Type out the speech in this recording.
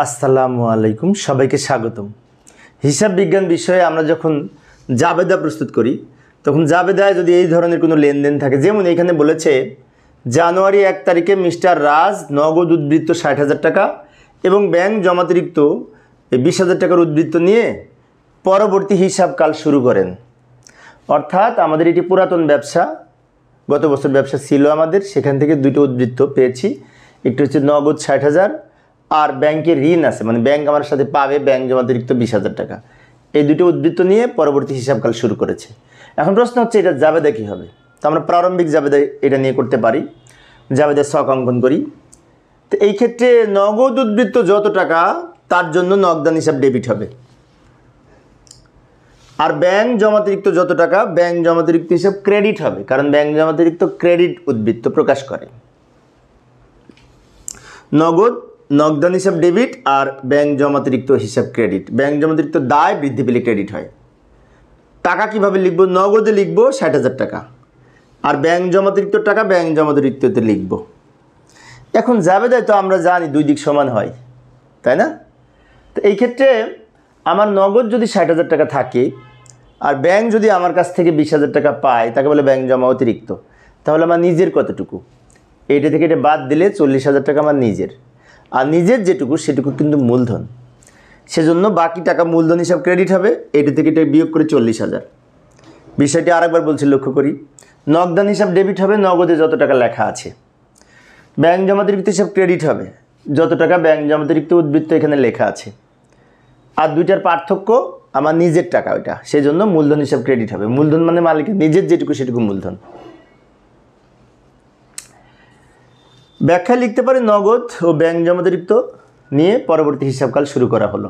আসসালামু আলাইকুম, সবাইকে স্বাগতম। হিসাব বিজ্ঞান বিষয়ে আমরা যখন জাবেদা প্রস্তুত করি তখন জাবেদায় যদি এই ধরনের কোনো লেনদেন থাকে, যেমন এখানে বলেছে জানুয়ারি 1 তারিখে মিস্টার রাজ নগদ উদ্বৃত্ত 60,000 টাকা এবং ব্যাংক জমাতিরিক্ত 20,000 টাকার উদ্বৃত্ত নিয়ে পরবর্তী হিসাবকাল শুরু করেন। অর্থাৎ আমাদের এটি পুরাতন ব্যবসা, গত বছর ব্যবসা ছিল আমাদের, সেখান থেকে দুটো উদ্বৃত্ত পেয়েছি। একটি হচ্ছে নগদ 60,000 আর ব্যাংকের ঋণ আছে, মানে ব্যাংক আমার সাথে পাবে ব্যাংক জমাতিরিক্ত 20,000 টাকা। এই দুটো উদ্বৃত্ত নিয়ে পরবর্তী হিসাবকাল শুরু করেছে। এখন প্রশ্ন হচ্ছে এটা জাবেদা কী হবে? তো আমরা প্রারম্ভিক জাবেদা এটা নিয়ে করতে পারি, জাবেদার ছক অঙ্কন করি। তো এই ক্ষেত্রে নগদ উদ্বৃত্ত যত টাকা তার জন্য নগদান হিসাব ডেবিট হবে, আর ব্যাংক জমাতিরিক্ত যত টাকা ব্যাংক জমাতিরিক্ত হিসাব ক্রেডিট হবে, কারণ ব্যাংক জমাতিরিক্ত ক্রেডিট উদ্বৃত্ত প্রকাশ করে। নগদান হিসাব ডেবিট আর ব্যাংক জমাতিরিক্ত হিসাব ক্রেডিট। ব্যাংক জমাতিরিক্ত দায় বৃদ্ধি পেলে ক্রেডিট হয়। টাকা কিভাবে লিখব? নগদে লিখব 60,000 টাকা, আর ব্যাংক জমাতিরিক্ত টাকা ব্যাংক জমাতিরিক্ততে লিখব। এখন জাবেদায় তো আমরা জানি দুই দিক সমান হয়, তাই না? তো এই ক্ষেত্রে আমার নগদ যদি 60,000 টাকা থাকে আর ব্যাংক যদি আমার কাছ থেকে 20,000 টাকা পায়, তাকে বলে ব্যাংক জমা অতিরিক্ত। তাহলে আমার নিজের কতটুকু? এইটা থেকে এটা বাদ দিলে 40,000 টাকা আমার নিজের, আর নিজের যেটুকু সেটুকু কিন্তু মূলধন। সেজন্য বাকি টাকা মূলধন হিসাব ক্রেডিট হবে, এইটা থেকে এটা বিয়োগ করে 40,000। বিষয়টি আরেকবার বলছি, লক্ষ্য করি। নগদান হিসাব ডেবিট হবে নগদে যত টাকা লেখা আছে, ব্যাংক জমাতিরিক্ত হিসাব ক্রেডিট হবে যত টাকা ব্যাংক জমাতিরিক্ত উদ্বৃত্ত এখানে লেখা আছে। আর দুইটার পার্থক্য আমার নিজের টাকা ওইটা, সেজন্য মূলধন হিসাব ক্রেডিট হবে। মূলধন মানে মালিকের নিজের যেটুকু সেটুকু মূলধন। ব্যাখ্যায় লিখতে পারি নগদ ও ব্যাংক জমাতিরিক্ত নিয়ে পরবর্তী হিসাবকাল শুরু করা হলো।